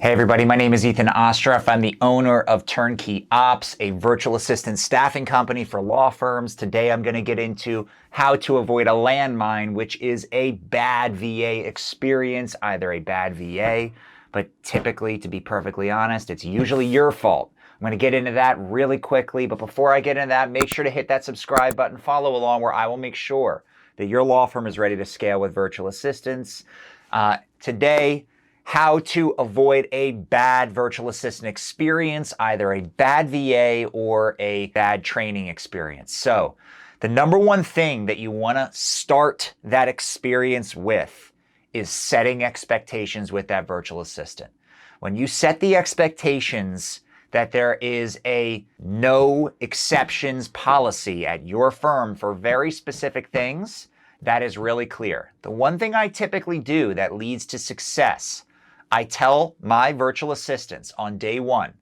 Hey everybody, my name is Ethen Ostroff. I'm the owner of TurnkeyOps, a virtual assistant staffing company for law firms. Today I'm going to get into how to avoid a landmine, which is a bad VA experience, either a bad VA, but typically, to be perfectly honest, it's usually your fault. I'm going to get into that really quickly, but before I get into that, make sure to hit that subscribe button, follow along, where I will make sure that your law firm is ready to scale with virtual assistants. Today, how to avoid a bad virtual assistant experience, either a bad VA or a bad training experience. So the number one thing that you want to start that experience with is setting expectations with that virtual assistant. When you set the expectations that there is a no exceptions policy at your firm for very specific things, that is really clear. The one thing I typically do that leads to success, I tell my virtual assistants on day one,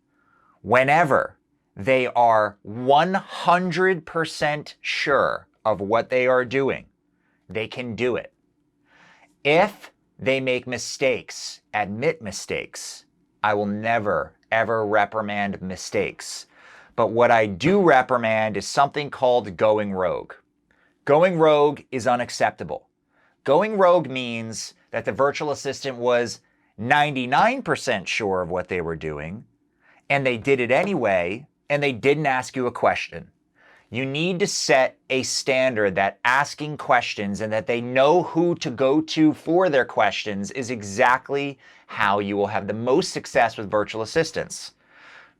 whenever they are 100% sure of what they are doing, they can do it. If they make mistakes, admit mistakes, I will never, ever reprimand mistakes. But what I do reprimand is something called going rogue. Going rogue is unacceptable. Going rogue means that the virtual assistant was 99% sure of what they were doing, and they did it anyway, and they didn't ask you a question. You need to set a standard that asking questions and that they know who to go to for their questions is exactly how you will have the most success with virtual assistants.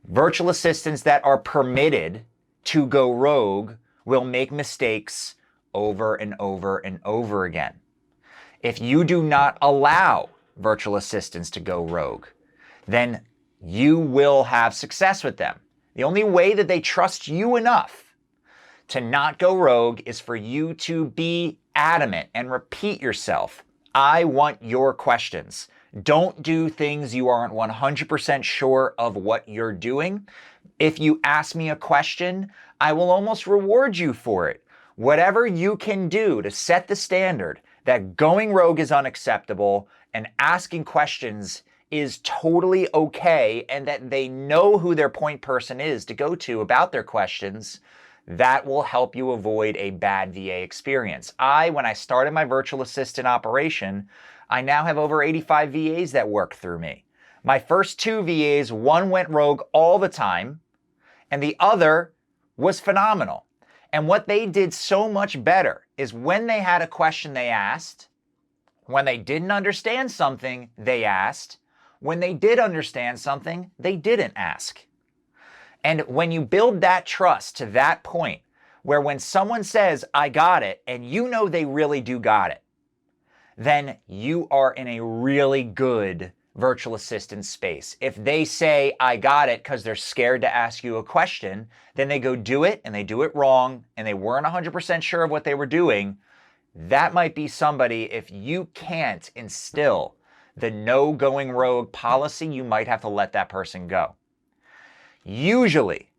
Virtual assistants that are permitted to go rogue will make mistakes over and over and over again. If you do not allow virtual assistants to go rogue, then you will have success with them. The only way that they trust you enough to not go rogue is for you to be adamant and repeat yourself. I want your questions. Don't do things you aren't 100% sure of what you're doing. If you ask me a question, I will almost reward you for it. Whatever you can do to set the standard that going rogue is unacceptable and asking questions is totally okay, and that they know who their point person is to go to about their questions, that will help you avoid a bad VA experience. When I started my virtual assistant operation, I now have over 85 VAs that work through me. My first two VAs, one went rogue all the time, and the other was phenomenal. And what they did so much better is when they had a question they asked, when they didn't understand something, they asked. When they did understand something, they didn't ask. And when you build that trust to that point, where when someone says, I got it, and you know they really do got it, then you are in a really good virtual assistant space. If they say, I got it, because they're scared to ask you a question, then they go do it, and they do it wrong, and they weren't 100% sure of what they were doing. That might be somebody, if you can't instill the no going rogue policy, you might have to let that person go. Usually,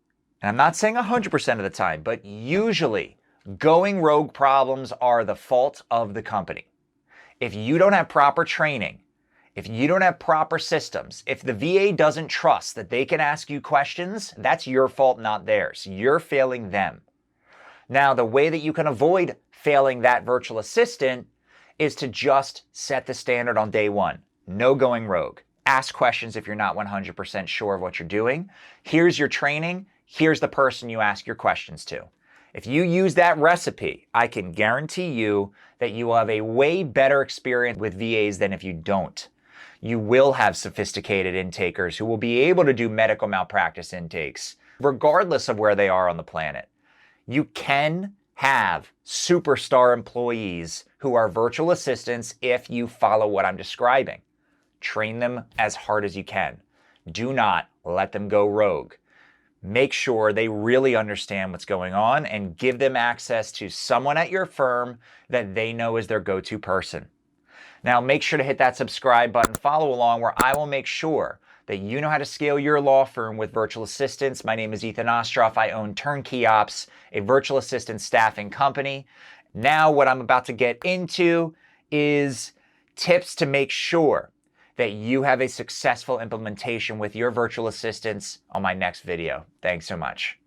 and I'm not saying 100% of the time, but usually going rogue problems are the fault of the company. If you don't have proper training, if you don't have proper systems, if the VA doesn't trust that they can ask you questions, that's your fault, not theirs. You're failing them. Now, the way that you can avoid failing that virtual assistant is to just set the standard on day one. No going rogue. Ask questions if you're not 100% sure of what you're doing. Here's your training. Here's the person you ask your questions to. If you use that recipe, I can guarantee you that you will have a way better experience with VAs than if you don't. You will have sophisticated intakers who will be able to do medical malpractice intakes, regardless of where they are on the planet. You can have superstar employees who are virtual assistants if you follow what I'm describing. Train them as hard as you can. Do not let them go rogue. Make sure they really understand what's going on and give them access to someone at your firm that they know is their go-to person. Now, make sure to hit that subscribe button, follow along, where I will make sure that you know how to scale your law firm with virtual assistants. My name is Ethen Ostroff. I own TurnkeyOps, a virtual assistant staffing company. Now, what I'm about to get into is tips to make sure that you have a successful implementation with your virtual assistants on my next video. Thanks so much.